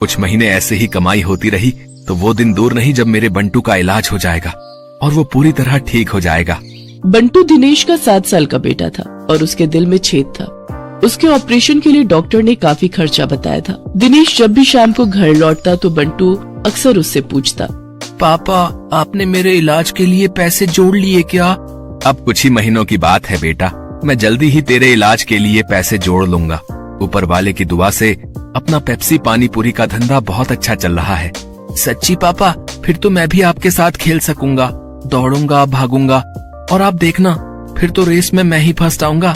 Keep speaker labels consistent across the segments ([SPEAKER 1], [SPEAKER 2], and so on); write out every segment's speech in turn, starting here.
[SPEAKER 1] कुछ महीने ऐसे ही कमाई होती रही तो वो दिन दूर नहीं जब मेरे बंटू का इलाज हो जाएगा और वो पूरी तरह ठीक हो जाएगा।
[SPEAKER 2] बंटू दिनेश का 7 साल का बेटा था और उसके दिल में छेद था। उसके ऑपरेशन के लिए डॉक्टर ने काफी खर्चा बताया था। दिनेश जब भी शाम को घर लौटता तो बंटू अक्सर उससे पूछता,
[SPEAKER 1] पापा आपने मेरे इलाज के लिए पैसे जोड़ लिए क्या? अब कुछ ही महीनों की बात है बेटा, मैं जल्दी ही तेरे इलाज के लिए पैसे जोड़ लूंगा। ऊपर वाले की दुआ से अपना पेप्सी पानी पूरी का धंधा बहुत अच्छा चल रहा है। सच्ची पापा? फिर तो मैं भी आपके साथ खेल सकूंगा, दौड़ूंगा, भागूंगा और आप देखना फिर तो रेस में मैं ही फर्स्ट आऊंगा।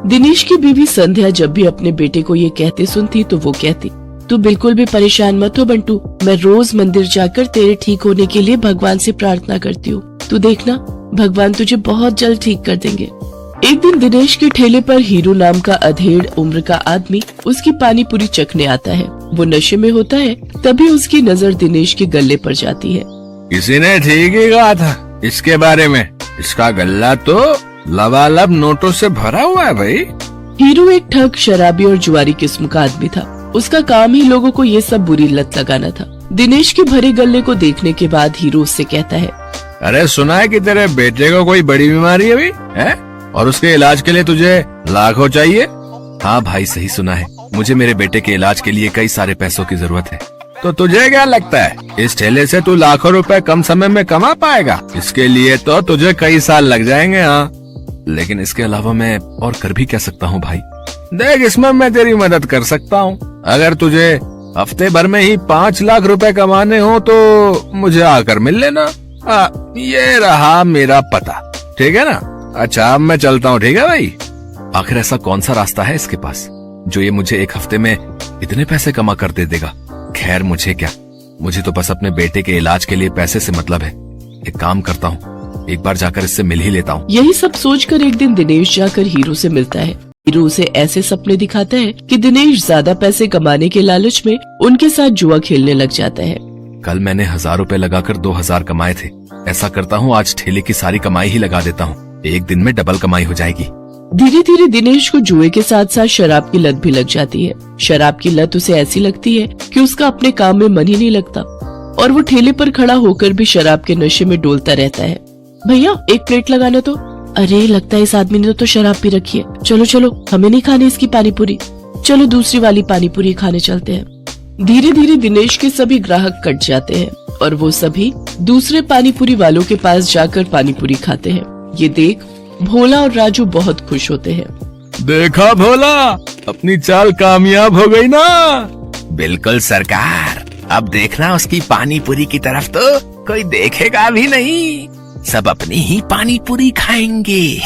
[SPEAKER 2] दिनेश की बीवी संध्या जब भी अपने बेटे को ये कहते सुनती तो वो कहती, तू बिल्कुल भी परेशान मत हो बंटू, मैं रोज मंदिर जाकर तेरे ठीक होने के लिए भगवान से प्रार्थना करती हूँ। तू देखना भगवान तुझे बहुत जल्द ठीक कर देंगे। एक दिन दिनेश के ठेले पर हीरू नाम का अधेड़ उम्र का आदमी उसकी पानी पूरी चखने आता है। वो नशे में होता है, तभी उसकी नजर दिनेश के गले पर जाती है।
[SPEAKER 1] किसी ने ठीक ही कहा था इसके बारे में, इसका गल्ला तो लबालब नोटों से भरा हुआ है भाई।
[SPEAKER 2] हीरू एक ठग, शराबी और जुआरी किस्म का आदमी था। उसका काम ही लोगों को ये सब बुरी लत लगाना था। दिनेश के भरे गले को देखने के बाद हीरू उससे कहता है,
[SPEAKER 1] अरे सुना है कि तेरे बेटे को कोई बड़ी बीमारी अभी है और उसके इलाज के लिए तुझे लाखों चाहिए? हाँ भाई सही सुना है, मुझे मेरे बेटे के इलाज के लिए कई सारे पैसों की जरूरत है। तो तुझे क्या लगता है इस ठेले से तू लाखों रुपए कम समय में कमा पाएगा? इसके लिए तो तुझे कई साल लग जाएंगे। हाँ लेकिन इसके अलावा मैं और कर भी क्या सकता हूँ भाई? देख इसमें मैं तेरी मदद कर सकता हूँ। अगर तुझे हफ्ते भर में ही 5 लाख रुपए कमाने हो तो मुझे आकर मिल लेना। ये रहा मेरा पता, ठीक है ना? अच्छा अब मैं चलता हूँ, ठीक है भाई? आखिर ऐसा कौन सा रास्ता है इसके पास जो ये मुझे एक हफ्ते में इतने पैसे कमा कर दे देगा? खैर मुझे क्या, मुझे तो बस अपने बेटे के इलाज के लिए पैसे से मतलब है। एक काम करता हूँ, एक बार जाकर इससे मिल ही लेता हूँ।
[SPEAKER 2] यही सब सोचकर एक दिन दिनेश जाकर हीरू से मिलता है। हीरू उसे ऐसे सपने दिखाता है कि दिनेश ज्यादा पैसे कमाने के लालच में उनके साथ जुआ खेलने लग जाता है।
[SPEAKER 1] कल मैंने 1000 रुपए लगाकर 2000 कमाए थे। ऐसा करता हूँ आज ठेले की सारी कमाई ही लगा देता हूँ, एक दिन में डबल कमाई हो जाएगी।
[SPEAKER 2] धीरे धीरे दिनेश को जुए के साथ साथ शराब की लत भी लग जाती है। शराब की लत उसे ऐसी लगती है कि उसका अपने काम में मन ही नहीं लगता और वो ठेले पर खड़ा होकर भी शराब के नशे में डोलता रहता है। भैया एक प्लेट लगाना तो। अरे लगता है इस आदमी ने तो शराब पी रखी है। चलो चलो हमें नहीं खानी इसकी पानी पूरी, चलो दूसरी वाली पानी पूरी खाने चलते हैं। धीरे धीरे दिनेश के सभी ग्राहक कट जाते हैं और वो सभी दूसरे पानी पूरी वालों के पास जाकर पानी पूरी खाते हैं। ये देख भोला और राजू बहुत खुश होते हैं।
[SPEAKER 1] देखा भोला, अपनी चाल कामयाब हो गई ना? बिल्कुल सरकार, अब देखना उसकी पानी पूरी की तरफ तो कोई देखेगा भी नहीं, सब अपनी ही पानी पूरी खाएंगे।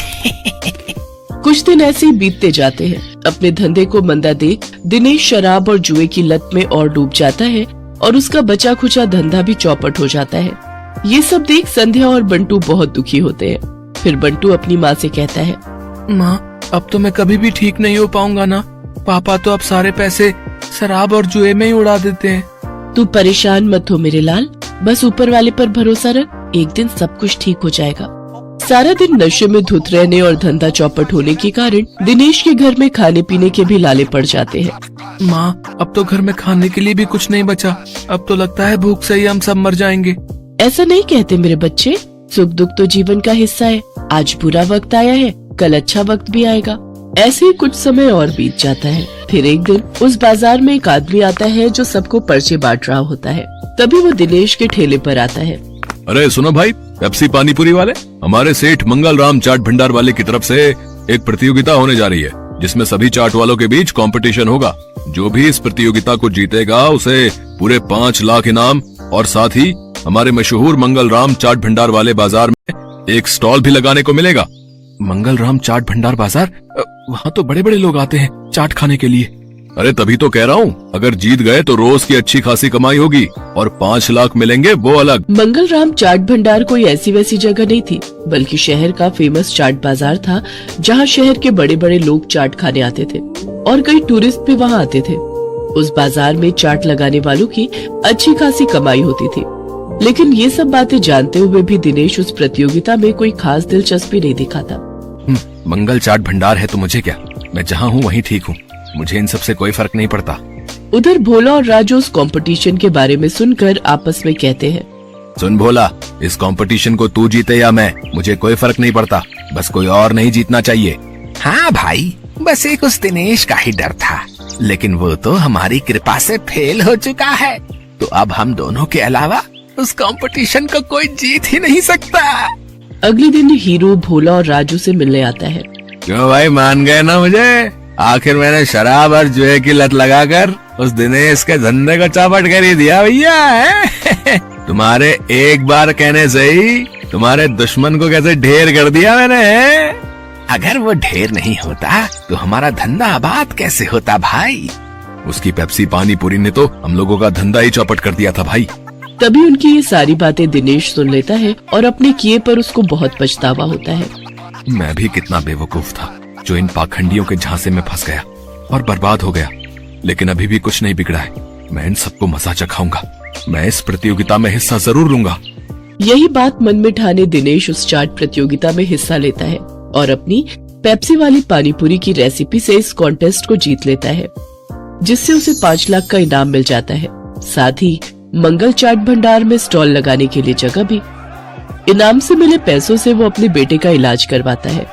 [SPEAKER 2] कुछ दिन ऐसे ही बीतते जाते हैं। अपने धंधे को मंदा देख दिनेश शराब और जुए की लत में और डूब जाता है और उसका बचा खुचा धंधा भी चौपट हो जाता है। ये सब देख संध्या और बंटू बहुत दुखी होते हैं। फिर बंटू अपनी माँ से कहता है,
[SPEAKER 1] माँ अब तो मैं कभी भी ठीक नहीं हो पाऊंगा ना, पापा तो अब सारे पैसे शराब और जुए में ही उड़ा देते हैं।
[SPEAKER 2] तू परेशान मत हो मेरे लाल, बस ऊपर वाले पर भरोसा रख, एक दिन सब कुछ ठीक हो जाएगा। सारा दिन नशे में धुत रहने और धंधा चौपट होने के कारण दिनेश के घर में खाने पीने के भी लाले पड़ जाते हैं।
[SPEAKER 1] माँ अब तो घर में खाने के लिए भी कुछ नहीं बचा, अब तो लगता है भूख से ही हम सब मर जाएंगे।
[SPEAKER 2] ऐसा नहीं कहते मेरे बच्चे, सुख दुख तो जीवन का हिस्सा है। आज बुरा वक्त आया है, कल अच्छा वक्त भी आएगा। ऐसे ही कुछ समय और बीत जाता है। फिर एक दिन उस बाजार में एक आदमी आता है जो सबको पर्चे बांट रहा होता है। तभी वो दिनेश के ठेले पर आता है।
[SPEAKER 1] अरे सुनो भाई, पेप्सी पानीपुरी वाले, हमारे सेठ मंगल राम चाट भंडार वाले की तरफ से एक प्रतियोगिता होने जा रही है जिसमें सभी चाट वालों के बीच कंपटीशन होगा। जो भी इस प्रतियोगिता को जीतेगा उसे पूरे 5 लाख इनाम और साथ ही हमारे मशहूर मंगल राम चाट भंडार वाले बाजार में एक स्टॉल भी लगाने को मिलेगा। मंगल राम चाट भंडार बाजार, वहाँ तो बड़े बड़े लोग आते हैं चाट खाने के लिए। अरे तभी तो कह रहा हूँ, अगर जीत गए तो रोज की अच्छी खासी कमाई होगी और 5 लाख मिलेंगे वो अलग।
[SPEAKER 2] मंगल राम चाट भंडार कोई ऐसी वैसी जगह नहीं थी, बल्कि शहर का फेमस चाट बाजार था जहाँ शहर के बड़े बड़े लोग चाट खाने आते थे और कई टूरिस्ट भी वहाँ आते थे। उस बाजार में चाट लगाने वालों की अच्छी खासी कमाई होती थी। लेकिन ये सब बातें जानते हुए भी दिनेश उस प्रतियोगिता में कोई खास दिलचस्पी नहीं दिखाता।
[SPEAKER 1] मंगल चाट भंडार है तो मुझे क्या, मैं जहाँ हूँ वहीं ठीक हूँ, मुझे इन सब से कोई फर्क नहीं पड़ता।
[SPEAKER 2] उधर भोला और राजू उस कंपटीशन के बारे में सुनकर आपस में कहते हैं,
[SPEAKER 1] सुन भोला, इस कंपटीशन को तू जीते या मैं, मुझे कोई फर्क नहीं पड़ता, बस कोई और नहीं जीतना चाहिए। हाँ भाई, बस एक उस दिनेश का ही डर था, लेकिन वो तो हमारी कृपा से फेल हो चुका है, तो अब हम दोनों के अलावा उस कंपटीशन को कोई जीत ही नहीं सकता।
[SPEAKER 2] अगले दिन हीरो भोला और राजू से मिलने आता है।
[SPEAKER 1] क्यों भाई, मान गए ना मुझे? आखिर मैंने शराब और जुए की लत लगाकर उस दिनेश के धंधे को चौपट कर ही दिया भैया है। तुम्हारे एक बार कहने से ही तुम्हारे दुश्मन को कैसे ढेर कर दिया मैंने। अगर वो ढेर नहीं होता तो हमारा धंधा आबाद कैसे होता भाई? उसकी पेप्सी पानी पूरी ने तो हम लोगों का धंधा ही चौपट कर दिया था भाई।
[SPEAKER 2] तभी उनकी ये सारी बातें दिनेश सुन लेता है और अपने किए पर उसको बहुत पछतावा होता है।
[SPEAKER 1] मैं भी कितना बेवकूफ था जो इन पाखंडियों के झांसे में फंस गया और बर्बाद हो गया, लेकिन अभी भी कुछ नहीं बिगड़ा है। मैं इन सबको मजा चखाऊंगा, मैं इस प्रतियोगिता में हिस्सा जरूर लूंगा।
[SPEAKER 2] यही बात मन में ठाने दिनेश उस चाट प्रतियोगिता में हिस्सा लेता है और अपनी पेप्सी वाली पानीपुरी की रेसिपी से इस कॉन्टेस्ट को जीत लेता है, जिससे उसे 5 लाख का इनाम मिल जाता है। साथ ही मंगल चाट भंडार में स्टॉल लगाने के लिए जगह भी। इनाम से मिले पैसों से वो अपने बेटे का इलाज करवाता है।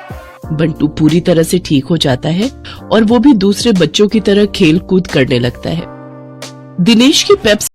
[SPEAKER 2] बंटू पूरी तरह से ठीक हो जाता है और वो भी दूसरे बच्चों की तरह खेल कूद करने लगता है। दिनेश की पेप्सी